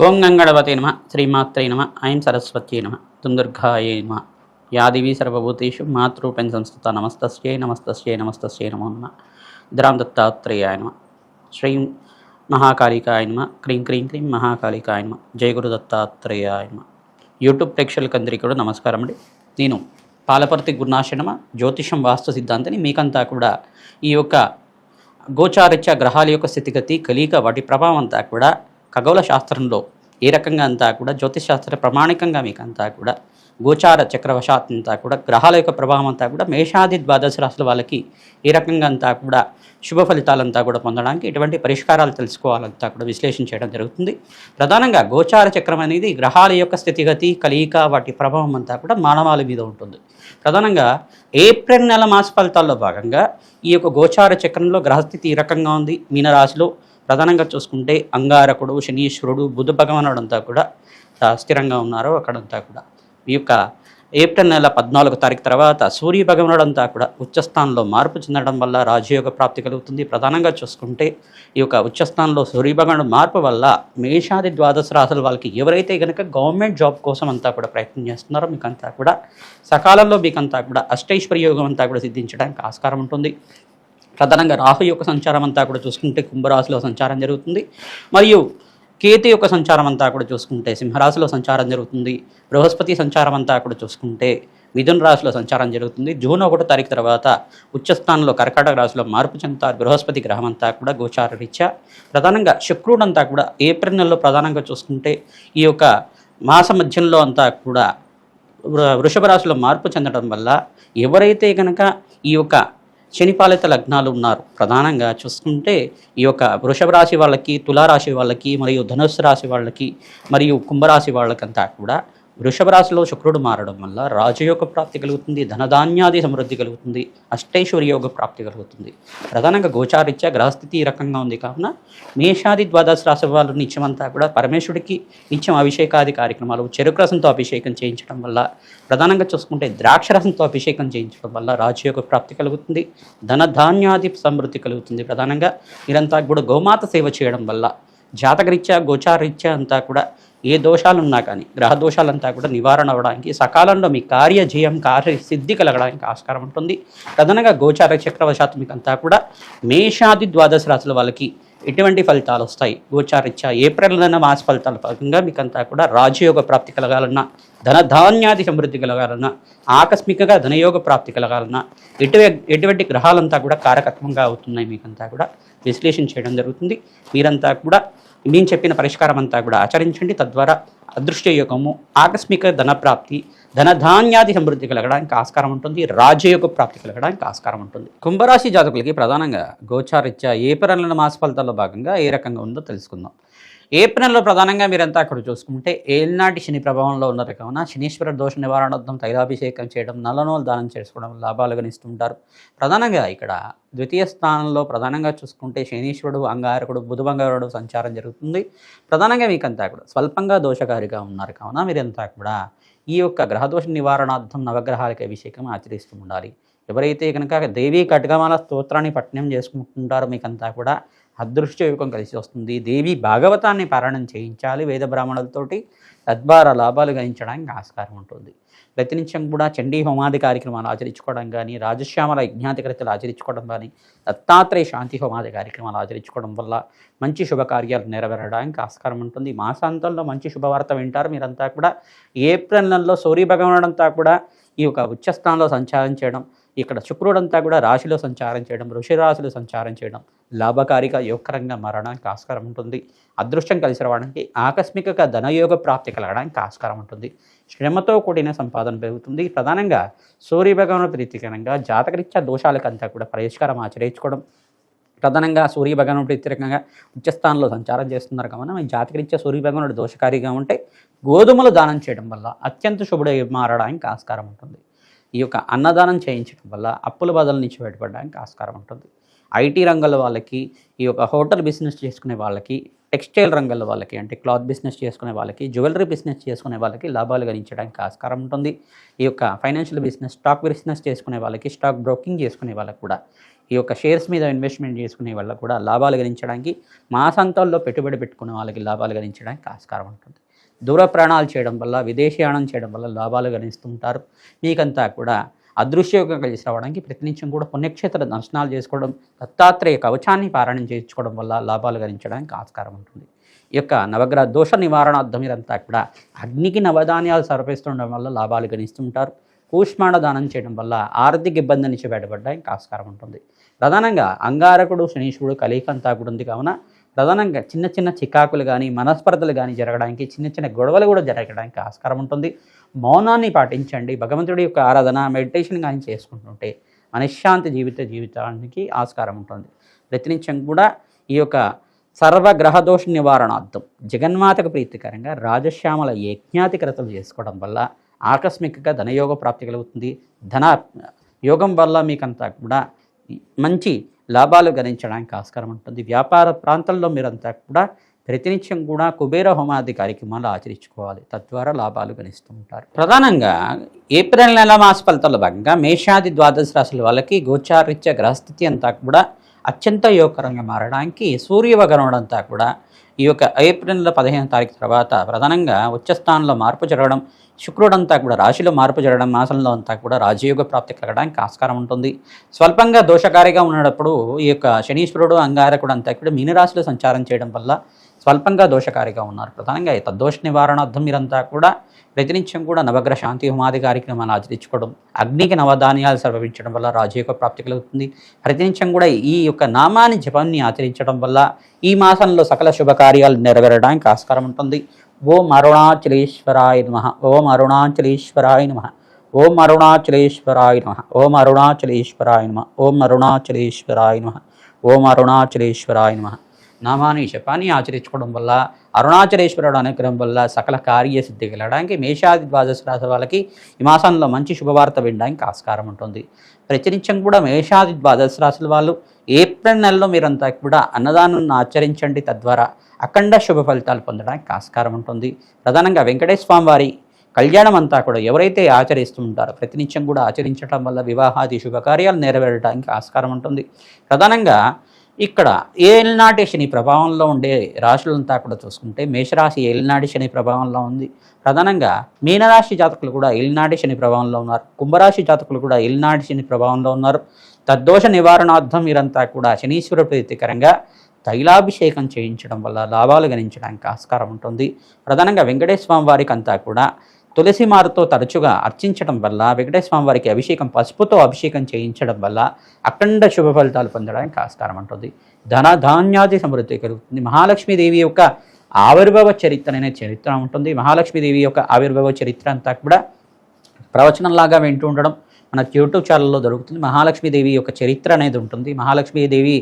ఓం గంగణపతే నమ శ్రీమాత్రే నమ ఐం సరస్వత్యై నమ దుందుర్గాయై నమ యాదివి సర్వభూతేషు మాతృపేణ సంస్థిత నమస్తస్యై నమస్తస్యై నమస్తస్యై నమో నమ ద్రాం దత్తాత్రేయాయ నమ శ్రీం మహాకాళికాయ నమ క్రీం క్రీం క్రీం మహాకాళికాయ నమ జయ గురు దత్తాత్రేయాయ నమ. యూట్యూబ్ ప్రేక్షకులందరికీ కూడా నమస్కారం అండి. నేను పాలపర్తి గురునాశనమ జ్యోతిషం వాస్తు సిద్ధాంతిని. మీకంతా కూడా ఈ యొక్క గోచారిత్య గ్రహాల యొక్క స్థితిగతి కలిక వాటి ప్రభావం అంతా కూడా ఖగోళ శాస్త్రంలో ఏ రకంగా అంతా కూడా జ్యోతిషశాస్త్ర ప్రమాణికంగా మీకు అంతా కూడా గోచార చక్రవశాత్ అంతా కూడా గ్రహాల యొక్క ప్రభావం అంతా కూడా మేషాది ద్వాదశ రాశుల వాళ్ళకి ఏ రకంగా అంతా కూడా శుభ ఫలితాలంతా కూడా పొందడానికి ఎటువంటి పరిష్కారాలు తెలుసుకోవాలంతా కూడా విశ్లేషణ చేయడం జరుగుతుంది. ప్రధానంగా గోచార చక్రం అనేది గ్రహాల యొక్క స్థితిగతి కలియిక వాటి ప్రభావం అంతా కూడా మానవాళి మీద ఉంటుంది. ప్రధానంగా ఏప్రిల్ నెల మాస ఫలితాల్లో భాగంగా ఈ యొక్క గోచార చక్రంలో గ్రహస్థితి ఈ రకంగా ఉంది. మీనరాశిలో ప్రధానంగా చూసుకుంటే అంగారకుడు, శనీశ్వరుడు, బుధ భగవానుడు అంతా కూడా స్థిరంగా ఉన్నారు. అక్కడంతా కూడా ఈ యొక్క ఏప్రిల్ నెల 14వ తారీఖు తర్వాత సూర్య భగవానుడు అంతా కూడా ఉచ్చస్థానంలో మార్పు చెందడం వల్ల రాజయోగ ప్రాప్తి కలుగుతుంది. ప్రధానంగా చూసుకుంటే ఈ యొక్క ఉచ్చస్థానంలో సూర్య భగవానుడు మార్పు వల్ల మేషాది ద్వాదశ రాశుల వాళ్ళకి ఎవరైతే కనుక గవర్నమెంట్ జాబ్ కోసం అంతా కూడా ప్రయత్నం చేస్తున్నారో మీకంతా కూడా సకాలంలో మీకంతా కూడా అష్టైశ్వర్య యోగం అంతా కూడా సిద్ధించడానికి ఆస్కారం ఉంటుంది. ప్రధానంగా రాహు యొక్క సంచారం అంతా కూడా చూసుకుంటే కుంభరాశిలో సంచారం జరుగుతుంది. మరియు కేతు యొక్క సంచారం అంతా కూడా చూసుకుంటే సింహరాశిలో సంచారం జరుగుతుంది. బృహస్పతి సంచారం అంతా కూడా చూసుకుంటే మిథున రాశిలో సంచారం జరుగుతుంది. జూన్ 1వ తారీఖు తర్వాత ఉచ్చస్థానంలో కర్కాటక రాశిలో మార్పు చెందుతారు బృహస్పతి గ్రహం అంతా కూడా గోచార రీత్యా. ప్రధానంగా శుక్రుడు అంతా కూడా ఏప్రిల్ నెలలో ప్రధానంగా చూసుకుంటే ఈ యొక్క మాస మధ్యంలో అంతా కూడా వృషభ రాశిలో మార్పు చెందడం వల్ల ఎవరైతే కనుక ఈ యొక్క శనిపాలిత లగ్నాలు ఉన్నారు ప్రధానంగా చూసుకుంటే ఈ యొక్క వృషభ రాశి వాళ్ళకి, తులారాశి వాళ్ళకి, మరియు ధనుస్సు రాశి వాళ్ళకి, మరియు కుంభరాశి వాళ్ళకంతా కూడా వృషభ రాశిలో శుక్రుడు మారడం వల్ల రాజయోగ ప్రాప్తి కలుగుతుంది, ధనధాన్యాది సమృద్ధి కలుగుతుంది, అష్టైశ్వర్యోగ ప్రాప్తి కలుగుతుంది. ప్రధానంగా గోచారిత్య గ్రహస్థితి ఈ రకంగా ఉంది కావున మేషాది ద్వాదశ రాశి వాళ్ళు నిత్యమంతా కూడా పరమేశ్వరుడికి నిత్యం అభిషేకాది కార్యక్రమాలు, చెరుకు రసంతో అభిషేకం చేయించడం వల్ల, ప్రధానంగా చూసుకుంటే ద్రాక్ష రసంతో అభిషేకం చేయించడం వల్ల రాజయోగ ప్రాప్తి కలుగుతుంది, ధనధాన్యాది సమృద్ధి కలుగుతుంది. ప్రధానంగా మీరంతా కూడా గోమాత సేవ చేయడం వల్ల జాతకరీత్యా గోచారరీత్యా అంతా కూడా ఏ దోషాలు ఉన్నా కానీ గ్రహ దోషాలంతా కూడా నివారణ అవ్వడానికి, సకాలంలో మీ కార్యజయం కార్యసిద్ధి కలగడానికి ఆస్కారం ఉంటుంది. ప్రధానంగా గోచార చక్రవశాత్తు మీకు అంతా కూడా మేషాది ద్వాదశ రాశుల వాళ్ళకి ఎటువంటి ఫలితాలు వస్తాయి, గోచారిత్యా ఏప్రిల్ నెల మాస ఫలితాల భాగంగా మీకంతా కూడా రాజయోగ ప్రాప్తి కలగాలన్నా, ధనధాన్యాది సమృద్ధి కలగాలన్నా, ఆకస్మికంగా ధనయోగ ప్రాప్తి కలగాలన్నా ఎటువంటి గ్రహాలంతా కూడా కారకత్వంగా అవుతున్నాయి మీకంతా కూడా విశ్లేషణ చేయడం జరుగుతుంది. మీరంతా కూడా నేను చెప్పిన పరిష్కారం అంతా కూడా ఆచరించండి. తద్వారా అదృష్ట యోగము, ఆకస్మిక ధనప్రాప్తి, ధనధాన్యాది సమృద్ధి కలగడానికి ఆస్కారం ఉంటుంది, రాజయోగ ప్రాప్తి కలగడానికి ఆస్కారం ఉంటుంది. కుంభరాశి జాతకులకి ప్రధానంగా గోచారిత్యా ఏప్రిల్ నెల మాస ఫలితాల్లో భాగంగా ఏ రకంగా ఉందో తెలుసుకుందాం. ఏప్రిల్లో ప్రధానంగా మీరంతా అక్కడ చూసుకుంటే ఏలినాటి శని ప్రభావంలో ఉన్నారు కావున శనీశ్వర దోష నివారణార్థం తైలాభిషేకం చేయడం, నల్లనోలు దానం చేసుకోవడం లాభాలు గణిస్తుంటారు. ప్రధానంగా ఇక్కడ ద్వితీయ స్థానంలో ప్రధానంగా చూసుకుంటే శనీశ్వరుడు, అంగారకుడు, బుధ బంగారుడు సంచారం జరుగుతుంది. ప్రధానంగా మీకంతా కూడా స్వల్పంగా దోషకారిగా ఉన్నారు కావున మీరంతా కూడా ఈ యొక్క గ్రహదోష నివారణార్థం నవగ్రహాలకి అభిషేకం ఆచరిస్తూ ఉండాలి. ఎవరైతే కనుక దేవీ ఖడ్గమాల స్తోత్రాన్ని పఠనం చేసుకుంటుంటారో మీకంతా కూడా అదృష్ట యోగం కలిసి వస్తుంది. దేవి భాగవతాన్ని పారాయణం చేయించాలి వేద బ్రాహ్మణులతోటి, తద్వారా లాభాలు గణించడానికి ఆస్కారం ఉంటుంది. ప్రతినిత్యం కూడా చండీ హోమాది కార్యక్రమాలు ఆచరించుకోవడం కానీ, రాజశ్యామల యజ్ఞాతికృతలు ఆచరించుకోవడం కానీ, దత్తాత్రేయ శాంతి హోమాది కార్యక్రమాలు ఆచరించుకోవడం వల్ల మంచి శుభకార్యాలు నెరవేరడానికి ఆస్కారం ఉంటుంది. మాసాంతంలో మంచి శుభవార్త వింటారు. మీరంతా కూడా ఏప్రిల్ నెలలో సూర్య భగవానుడంతా కూడా ఈ యొక్క ఉచ్చస్థానంలో సంచారం చేయడం, ఇక్కడ శుక్రుడంతా కూడా రాశిలో సంచారం చేయడం, వృషరాశిలో సంచారం చేయడం లాభకారిగా యోగకరంగా మారడానికి ఆస్కారం ఉంటుంది. అదృష్టం కలిసి రావడానికి, ఆకస్మికంగా ధనయోగ ప్రాప్తి కలగడానికి ఆస్కారం ఉంటుంది. శ్రమతో కూడిన సంపాదన పెరుగుతుంది. ప్రధానంగా సూర్య భగవాను ప్రీతికరంగా జాతకరీత్యా దోషాలకంతా కూడా పరిష్కారం ఆచరించుకోవడం, ప్రధానంగా సూర్య భగవాను ప్రీతికరంగా ఉచ్చస్థానంలో సంచారం చేస్తున్నారు కావున మీ జాతకరీత్యా సూర్య భగవానుడు దోషకారిగా ఉంటే గోధుమలు దానం చేయడం వల్ల అత్యంత శుభుడై మారడానికి ఆస్కారం ఉంటుంది. ఈ యొక్క అన్నదానం చేయించడం వల్ల అప్పుల బాధల నుంచి బయటపడడానికి ఆస్కారం ఉంటుంది. ఐటీ రంగాల వాళ్ళకి, ఈ యొక్క హోటల్ బిజినెస్ చేసుకునే వాళ్ళకి, టెక్స్టైల్ రంగాల వాళ్ళకి అంటే క్లాత్ బిజినెస్ చేసుకునే వాళ్ళకి, జ్యువెలరీ బిజినెస్ చేసుకునే వాళ్ళకి లాభాలు గణించడానికి ఆస్కారం ఉంటుంది. ఈ యొక్క ఫైనాన్షియల్ బిజినెస్, స్టాక్ బిజినెస్ చేసుకునే వాళ్ళకి, స్టాక్ బ్రోకింగ్ చేసుకునే వాళ్ళకి కూడా ఈ యొక్క షేర్స్ మీద ఇన్వెస్ట్మెంట్ చేసుకునే వల్ల కూడా లాభాలు గణించడానికి, మాసాంతాల్లో పెట్టుబడి పెట్టుకునే వాళ్ళకి లాభాలు గణించడానికి ఆస్కారం ఉంటుంది. దూర ప్రయాణాలు చేయడం వల్ల, విదేశీయానం చేయడం వల్ల లాభాలు గణిస్తుంటారు. మీకంతా కూడా అదృశ్యయోగం కలిసి రావడానికి ప్రతినిత్యం కూడా పుణ్యక్షేత్ర దర్శనాలు చేసుకోవడం, దత్తాత్రేయ కవచాన్ని పారాయణం చేయించుకోవడం వల్ల లాభాలు గణించడానికి ఆస్కారం ఉంటుంది. ఈ యొక్క నవగ్రహ దోష నివారణార్థం మీరంతా కూడా అగ్నికి నవధాన్యాలు సమర్పిస్తుండడం వల్ల లాభాలు గణిస్తుంటారు. కూష్మాండ దానం చేయడం వల్ల ఆర్థిక ఇబ్బంది నుంచి బయటపడడానికి ఆస్కారం ఉంటుంది. ప్రధానంగా అంగారకుడు శనీశ్వరుడు కలయికంతా కూడా ఉంది కావున ప్రధానంగా చిన్న చిన్న చికాకులు కానీ, మనస్పర్ధలు కానీ జరగడానికి, చిన్న చిన్న గొడవలు కూడా జరగడానికి ఆస్కారం ఉంటుంది. మౌనాన్ని పాటించండి. భగవంతుడి యొక్క ఆరాధన, మెడిటేషన్ కానీ చేసుకుంటుంటే మనశ్శాంతి జీవితానికి ఆస్కారం ఉంటుంది. ప్రతినిత్యం కూడా ఈ యొక్క సర్వగ్రహదోష నివారణార్థం జగన్మాతకు ప్రీతికరంగా రాజశ్యామల యజ్ఞాతికరతలు చేసుకోవడం వల్ల ఆకస్మికంగా ధనయోగ ప్రాప్తి కలుగుతుంది. ధన యోగం వల్ల మీకంతా కూడా మంచి లాభాలు గణించడానికి ఆస్కారం ఉంటుంది. వ్యాపార ప్రాంతాల్లో మీరంతా కూడా ప్రతినిత్యం కూడా కుబేర హోమాది కార్యక్రమాలు ఆచరించుకోవాలి. తద్వారా లాభాలు గణిస్తూ ఉంటారు. ప్రధానంగా ఏప్రిల్ నెల మాస ఫలితాల్లో భాగంగా మేషాది ద్వాదశ రాశుల వాళ్ళకి గోచారీత్య గ్రహస్థితి అంతా కూడా అత్యంత యోగకరంగా మారడానికి సూర్యవగణం అంతా కూడా ఈ యొక్క ఏప్రిల్ 15వ తారీఖు తర్వాత ప్రధానంగా ఉచ్చస్థానంలో మార్పు జరగడం, శుక్రుడంతా కూడా రాశిలో మార్పు జరగడం, మాసంలో అంతా కూడా రాజయోగ ప్రాప్తి కలగడానికి ఆస్కారం ఉంటుంది. స్వల్పంగా దోషకారిగా ఉన్నప్పుడు ఈ యొక్క శనీశ్వరుడు అంగారకుడు అంతా కూడా మీనరాశిలో సంచారం చేయడం వల్ల స్వల్పంగా దోషకారిగా ఉన్నారు. ప్రధానంగా తద్దోష నివారణార్థం మీరంతా కూడా ప్రతినిత్యం కూడా నవగ్రహ శాంతి హోమాది కార్యక్రమాలు ఆచరించుకోవడం, అగ్నికి నవధాన్యాలు సమర్పించడం వల్ల రాజయోగ ప్రాప్తి కలుగుతుంది. ప్రతినిత్యం కూడా ఈ యొక్క నామాన్ని జపాన్ని ఆచరించడం వల్ల ఈ మాసంలో సకల శుభకార్యాలు నెరవేరడానికి ఆస్కారం ఉంటుంది. ఓం అరుణాచలేశ్వరాయ నమః. ఓం అరుణాచలేశ్వరాయ నమః. ఓం అరుణాచలేశ్వరాయ నమః. ఓం అరుణాచలేశ్వరాయ నమః. ఓం అరుణాచలేశ్వరాయ నమః. ఓం అరుణాచలేశ్వరాయ నమః. నామాన్ని జపాన్ని ఆచరించుకోవడం వల్ల, అరుణాచలేశ్వరుడు అనుగ్రహం వల్ల సకల కార్యసిద్ధి కలగడానికి మేషాది ద్వాదశ రాశి వాళ్ళకి ఈ మాసంలో మంచి శుభవార్త వినడానికి ఆస్కారం ఉంటుంది. ప్రతినిత్యం కూడా మేషాది ద్వాదశ రాశుల వాళ్ళు ఏప్రిల్ నెలలో మీరంతా కూడా అన్నదానాన్ని ఆచరించండి. తద్వారా అఖండ శుభ ఫలితాలు పొందడానికి ఆస్కారం ఉంటుంది. ప్రధానంగా వెంకటేశ్వర స్వామి వారి కళ్యాణం అంతా కూడా ఎవరైతే ఆచరిస్తూ ఉంటారో ప్రతినిత్యం కూడా ఆచరించడం వల్ల వివాహాది శుభకార్యాలు నెరవేరడానికి ఆస్కారం ఉంటుంది. ప్రధానంగా ఇక్కడ ఏలినాటి శని ప్రభావంలో ఉండే రాశులంతా కూడా చూసుకుంటే మేషరాశి ఏలినాటి శని ప్రభావంలో ఉంది. ప్రధానంగా మీనరాశి జాతకులు కూడా ఏలినాటి శని ప్రభావంలో ఉన్నారు. కుంభరాశి జాతకులు కూడా ఏలినాటి శని ప్రభావంలో ఉన్నారు. తద్దోష నివారణార్థం మీరంతా కూడా శనీశ్వర ప్రీతికరంగా తైలాభిషేకం చేయించడం వల్ల లాభాలు గణించడానికి ఆస్కారం ఉంటుంది. ప్రధానంగా వెంకటేశ్వర స్వామి వారికి అంతా కూడా తులసి మారుతో తరచుగా అర్చించడం వల్ల, వెంకటేశ్వర స్వామి వారికి అభిషేకం పసుపుతో అభిషేకం చేయించడం వల్ల అఖండ శుభ ఫలితాలు పొందడానికి ఆస్కారం ఉంటుంది. ధన ధాన్యాది సమృద్ధి కలుగుతుంది. మహాలక్ష్మీదేవి యొక్క ఆవిర్భావ చరిత్ర అనే చరిత్ర ఉంటుంది. మహాలక్ష్మీదేవి యొక్క ఆవిర్భావ చరిత్ర అంతా కూడా ప్రవచనంలాగా వింటూ ఉండడం మన యూట్యూబ్ ఛానల్లో దొరుకుతుంది. మహాలక్ష్మీదేవి యొక్క చరిత్ర అనేది ఉంటుంది. మహాలక్ష్మీదేవి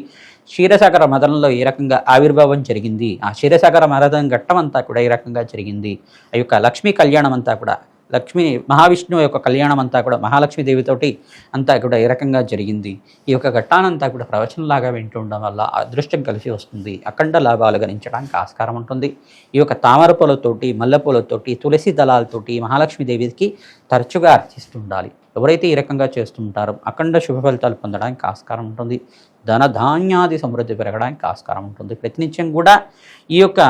క్షీరసాగర మదనంలో ఏ రకంగా ఆవిర్భావం జరిగింది, ఆ క్షీరసాగర మదనం ఘట్టం అంతా కూడా ఏ రకంగా జరిగింది, ఆ యొక్క లక్ష్మీ కళ్యాణం అంతా కూడా లక్ష్మీ మహావిష్ణువు యొక్క కళ్యాణం అంతా కూడా మహాలక్ష్మీదేవితోటి అంతా కూడా ఏ రకంగా జరిగింది, ఈ యొక్క ఘట్టానంతా కూడా ప్రవచనంలాగా వింటూ ఉండడం వల్ల అదృష్టం కలిసి వస్తుంది. అఖండ లాభాలు గణించడానికి ఆస్కారం ఉంటుంది. ఈ యొక్క తామర పూలతోటి, మల్లెపూలతోటి, తులసి దళాలతోటి మహాలక్ష్మీదేవికి తరచుగా అర్చిస్తుండాలి. ఎవరైతే ఈ రకంగా చేస్తుంటారో అఖండ శుభ ఫలితాలు పొందడానికి ఆస్కారం ఉంటుంది. ధనధాన్యాది సమృద్ధి పెరగడానికి ఆస్కారం ఉంటుంది. ప్రతినిత్యం కూడా ఈ యొక్క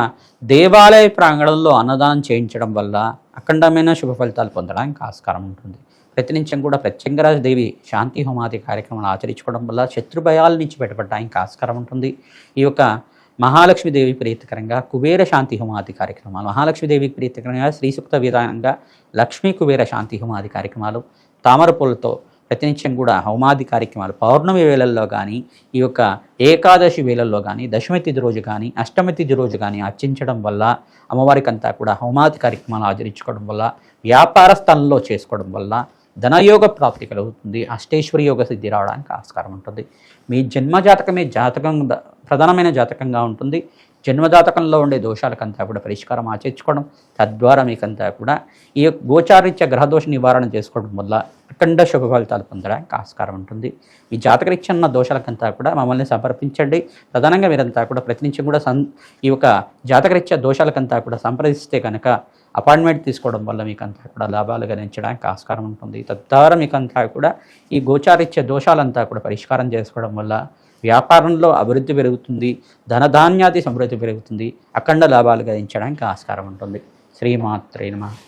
దేవాలయ ప్రాంగణంలో అన్నదానం చేయించడం వల్ల అఖండమైన శుభ ఫలితాలు పొందడానికి ఆస్కారం ఉంటుంది. ప్రతినిత్యం కూడా ప్రత్యంగరాజ దేవి శాంతి హోమాది కార్యక్రమాలు ఆచరించుకోవడం వల్ల శత్రుభయాల నుంచి బయటపడడానికి ఆస్కారం ఉంటుంది. ఈ యొక్క మహాలక్ష్మీదేవి ప్రీతికరంగా కుబేర శాంతి హోమాది కార్యక్రమాలు, మహాలక్ష్మీదేవికి ప్రీతికరంగా శ్రీ సూక్త విధానంగా లక్ష్మీ కుబేర శాంతి హోమాది కార్యక్రమాలు, తామర పూలతో ప్రతినిత్యం కూడా హోమాది కార్యక్రమాలు పౌర్ణమి వేళల్లో కానీ, ఈ యొక్క ఏకాదశి వేళల్లో కానీ, దశమి తిథి రోజు కానీ, అష్టమి తిథి రోజు కానీ అర్చించడం వల్ల, అమ్మవారికి అంతా కూడా హోమాది కార్యక్రమాలు ఆచరించుకోవడం వల్ల, వ్యాపార స్థలంలో చేసుకోవడం వల్ల ధనయోగ ప్రాప్తి కలుగుతుంది. అష్టేశ్వరి యోగ సిద్ధి రావడానికి ఆస్కారం ఉంటుంది. మీ జన్మజాతకమే ప్రధానమైన జాతకంగా ఉంటుంది. జన్మజాతకంలో ఉండే దోషాలకంతా కూడా పరిష్కారం ఆచరించుకోవడం, తద్వారా మీకంతా కూడా ఈ గోచారీత్య గ్రహదోష నివారణ చేసుకోవడం వల్ల అఖండ శుభ ఫలితాలు పొందడానికి ఆస్కారం ఉంటుంది. మీ జాతకరీత్య ఉన్న దోషాలకంతా కూడా మమ్మల్ని సంప్రదించండి. ప్రధానంగా మీరంతా కూడా ప్రతినిత్యం కూడా ఈ యొక్క జాతకరీత్య దోషాలకంతా కూడా సంప్రదిస్తే కనుక అపాయింట్మెంట్ తీసుకోవడం వల్ల మీకు అంతా కూడా లాభాలు గణించడానికి ఆస్కారం ఉంటుంది. తద్వారా మీకు అంతా కూడా ఈ గోచారిత్య దోషాలంతా కూడా పరిష్కారం చేసుకోవడం వల్ల వ్యాపారంలో అభివృద్ధి పెరుగుతుంది, ధనధాన్యాది సమృద్ధి పెరుగుతుంది, అఖండ లాభాలు గణించడానికి ఆస్కారం ఉంటుంది. శ్రీమాత్రే నమః.